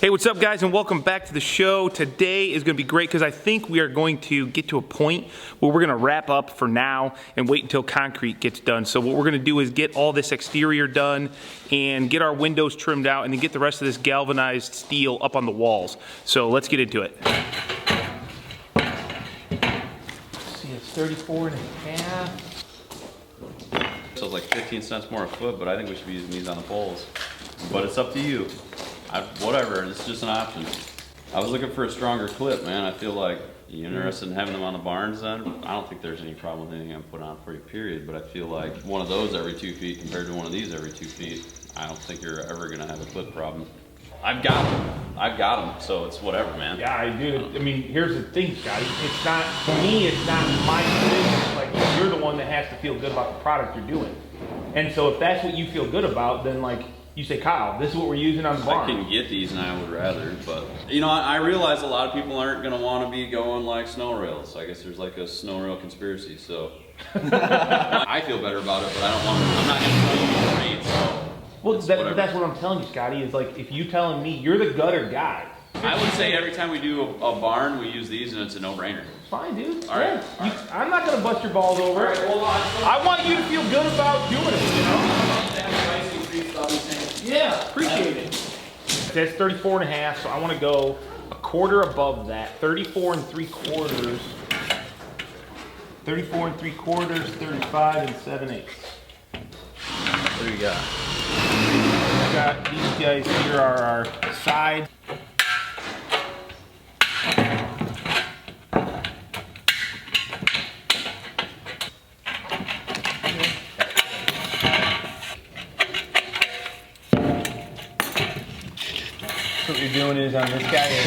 Hey, what's up guys, and welcome back to the show. Today is going to be great because I think we are going to get to a point where we're going to wrap up for now and wait until concrete gets done. So what we're going to do is get all this exterior done and get our windows trimmed out and then get the rest of this galvanized steel up on the walls. So let's get into it. Let's see, it's 34 and a half. So it's like 15 cents more a foot, but I think we should be using these on the poles. But it's up to you. Whatever, it's just an option. I was looking for a stronger clip, man. I feel like, you interested in having them on the barns then? I don't think there's any problem with anything I'm putting on for you, period. But I feel like one of those every 2 feet compared to one of these every 2 feet, I don't think you're ever gonna have a clip problem. I've got them, so it's whatever, man. Yeah, I do. I mean, here's the thing, Scotty. It's not, for me, it's not my decision. Like, you're the one that has to feel good about the product you're doing. And so if that's what you feel good about, then like, you say, Kyle, this is what we're using on the barn. I can get these and I would rather, but you know, I realize a lot of people aren't gonna want to be going like snow rails. I guess there's like a snow rail conspiracy, so. I feel better about it, but I'm not gonna tell you to read, so. Well, that's what I'm telling you, Scotty, is like, if you telling me, you're the gutter guy. I would say every time we do a barn, we use these and it's a no-brainer. Fine, dude. All right. I'm not gonna bust your balls over. All right, hold on. I want you to feel good about doing it, you know? Yeah, appreciate it. That's 34 and a half, so I want to go a quarter above that. 34 3/4. 34 3/4, 35 7/8. What do you got? We got these guys here are our side. So what you're doing is on this guy is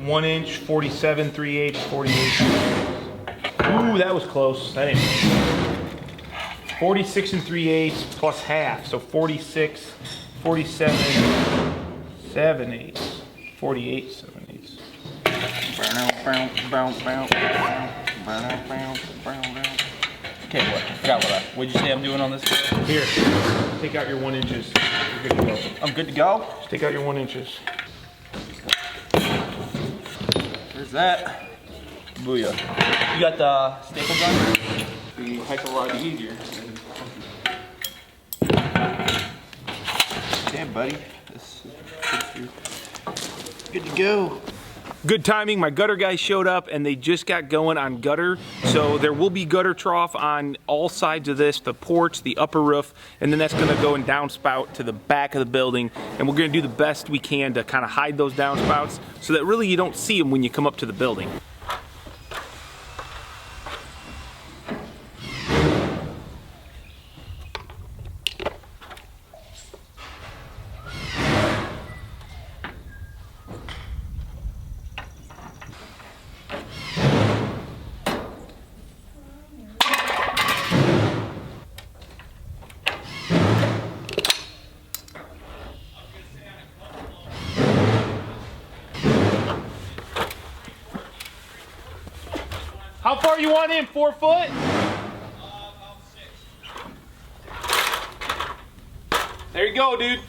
1 inch, 47 3/8, 48. Ooh, that was close. That ain't 46 3/8 plus half, so 46, 47 7/8, 48 7/8. Okay, what? I forgot what'd you say I'm doing on this? Here, take out your 1 inches. You're good to go. I'm good to go? Just take out your 1 inches. There's that. Booyah. You got the staple gun? It'd be a heck of a lot easier. Okay, buddy. This is good to go. Good timing, my gutter guys showed up and they just got going on gutter. So there will be gutter trough on all sides of this, the porch, the upper roof, and then that's gonna go and downspout to the back of the building. And we're gonna do the best we can to kind of hide those downspouts so that really you don't see them when you come up to the building. How far you want in? 4 foot? About 6. There you go, dude.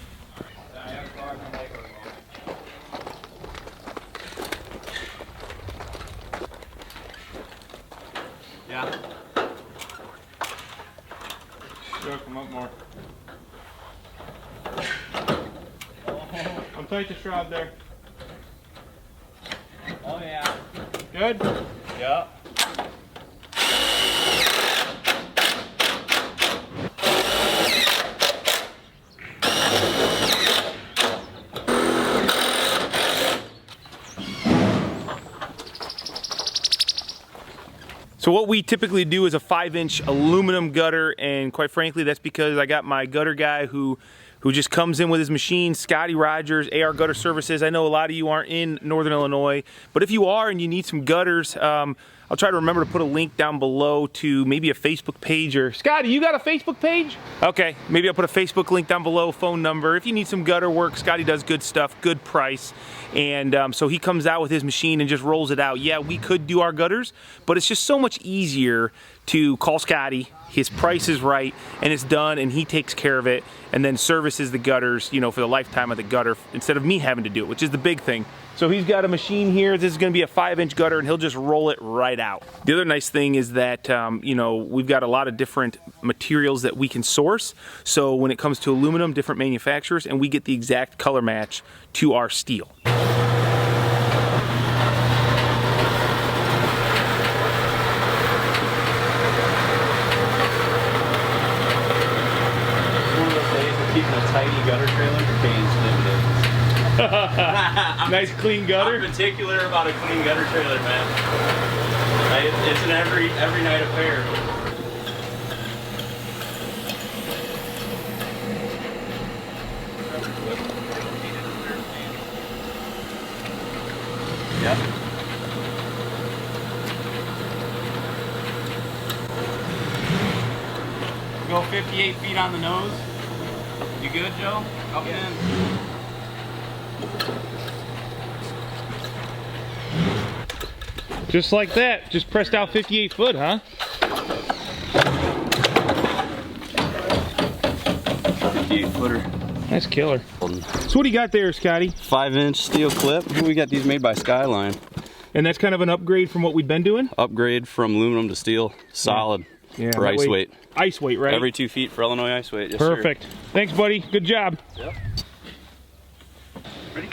Yeah. Sure, come up more. Untight the shroud there. Oh yeah. Good? Yeah. So what we typically do is a 5-inch aluminum gutter, and quite frankly, that's because I got my gutter guy who just comes in with his machine, Scotty Rogers, AR Gutter Services. I know a lot of you aren't in Northern Illinois, but if you are and you need some gutters, I'll try to remember to put a link down below to maybe a Facebook page or... Scotty, you got a Facebook page? Okay, maybe I'll put a Facebook link down below, phone number. If you need some gutter work, Scotty does good stuff, good price. And so he comes out with his machine and just rolls it out. Yeah, we could do our gutters, but it's just so much easier to call Scotty. His price is right, and it's done, and he takes care of it, and then services the gutters, you know, for the lifetime of the gutter, instead of me having to do it, which is the big thing. So he's got a machine here. This is going to be a 5-inch gutter, and he'll just roll it right out. The other nice thing is that, you know, we've got a lot of different materials that we can source. So when it comes to aluminum, different manufacturers, and we get the exact color match to our steel. Keeping a tiny gutter trailer for paying slim days. Nice clean gutter. I'm particular about a clean gutter trailer, man. It's an every night affair. Yep. Go 58 feet on the nose. You good, Joe? Up in. Just like that. Just pressed out 58 foot, huh? 58 footer. That's killer. So what do you got there, Scotty? 5-inch steel clip. We got these made by Skyline. And that's kind of an upgrade from what we've been doing? Upgrade from aluminum to steel. Solid. Yeah, for ice weight. Ice weight, right? Every 2 feet for Illinois ice weight. Yes, perfect. Sir. Thanks, buddy. Good job. Yep. Ready?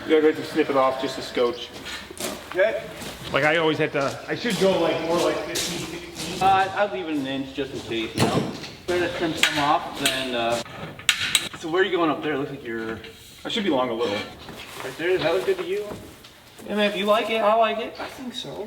You gotta snip it off just a scotch. Okay. Like I always have to, I should go like more like 15, 16. I'll leave it an inch just in case, you know. Try to trim some off, then, so where are you going up there? It looks like you're... I should be long a little. Right there, does that look good to you? Yeah, man, if you like it, I like it. I think so.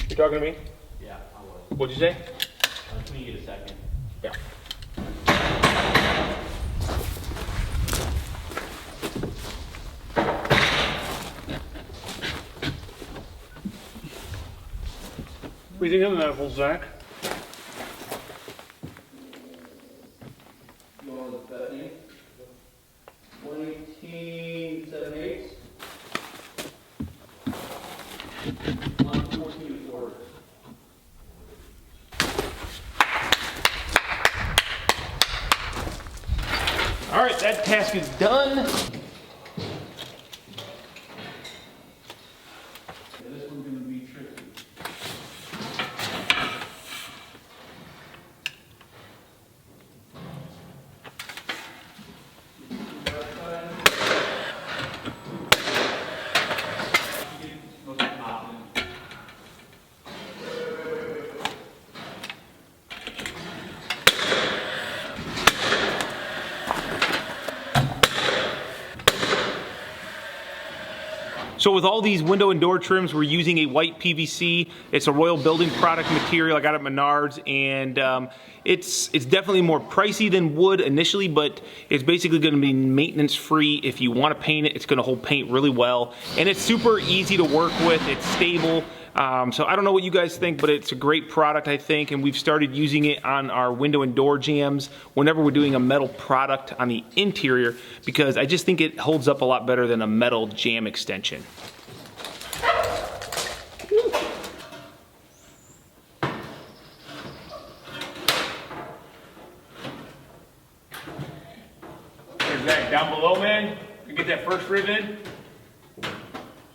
You talking to me? Yeah, I was. What'd you say? Let me get a second. Yeah. What do you think of the medical, Zach? You want to look at that name? 118.78. 114.4. All right, that task is done. This one's going to be tricky. So with all these window and door trims, we're using a white PVC. It's a Royal Building Product material. I got it at Menards, and it's definitely more pricey than wood initially, but it's basically going to be maintenance free. If you want to paint it, it's going to hold paint really well, and it's super easy to work with. It's stable. So I don't know what you guys think, but it's a great product, I think, and we've started using it on our window and door jams whenever we're doing a metal product on the interior, because I just think it holds up a lot better than a metal jam extension. There's that down below, man. You get that first rib in,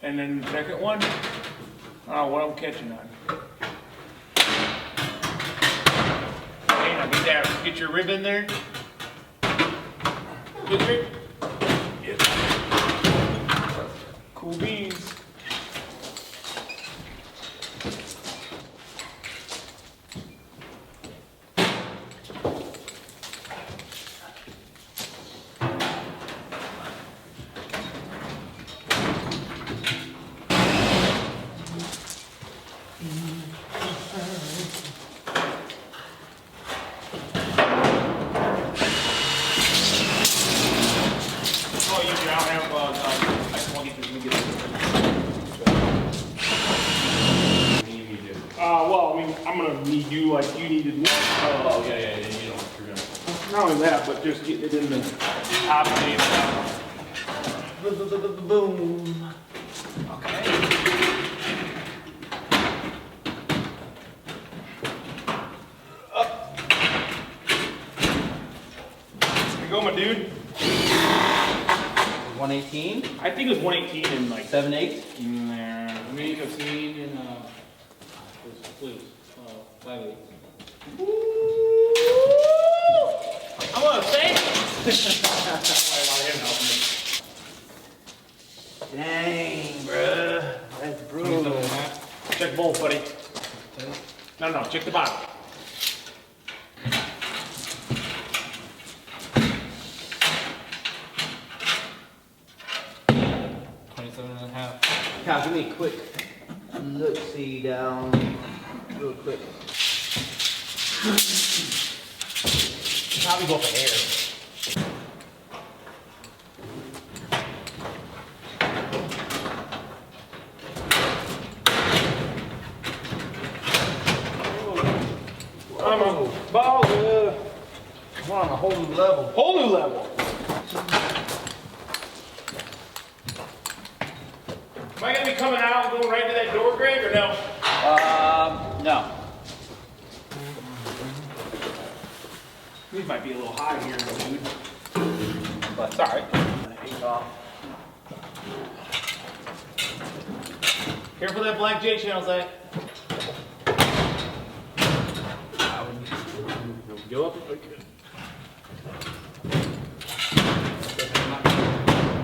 and then the second one. I don't know what I'm catching on. Okay, now get your rib in there. Good rib. Yes. Cool beans. you do like you needed more. Oh, yeah, you don't screw them. Not only that, but just getting it in the top shape. Boom. Okay. Up. There you go, my dude. 118. I think it was 118 and like 7/8. there. Me, Cassine, and please, 5/8. I'm gonna say. Dang, bruh. That's brutal. Check both, buddy. No, check the bottom. Now, give me a quick look-see down, real quick. Probably go for hair. I'm a baller. We're on a whole new level. Whole new level. Am I gonna be coming out and going right to that door, Greg, or no? No. These might be a little high here, dude. But it's alright. Hang off. Careful that black J channel, Zach. Go up if I could.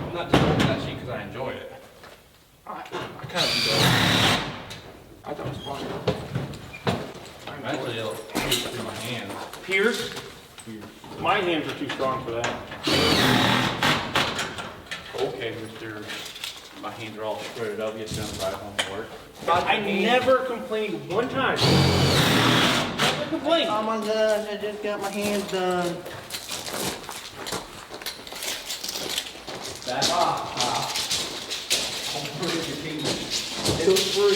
I'm not just holding that sheet because I enjoy it. I kind of enjoy it. I thought it was fun. Actually, it'll pierce through my hands. Pierce? My hands are too strong for that. Okay, Mr. My hands are all shredded up. Get done right home from work. I never complained one time. Never complained. Oh my gosh, I just got my hands done. Back off. It was free.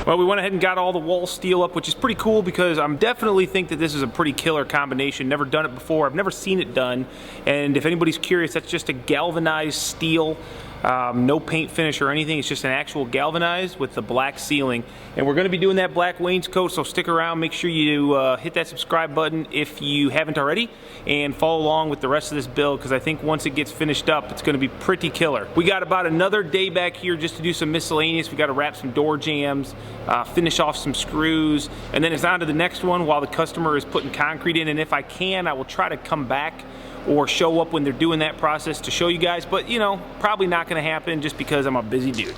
Well, we went ahead and got all the wall steel up, which is pretty cool because I'm definitely think that this is a pretty killer combination. Never done it before. I've never seen it done. And if anybody's curious, that's just a galvanized steel. No paint finish or anything. It's just an actual galvanized with the black ceiling. And we're going to be doing that black wainscot, so stick around. Make sure you hit that subscribe button if you haven't already, and follow along with the rest of this build, because I think once it gets finished up, it's going to be pretty killer. We got about another day back here just to do some miscellaneous. We got to wrap some door jambs, finish off some screws, and then it's on to the next one while the customer is putting concrete in. And if I can, I will try to come back or show up when they're doing that process to show you guys, but you know, probably not going to happen just because I'm a busy dude.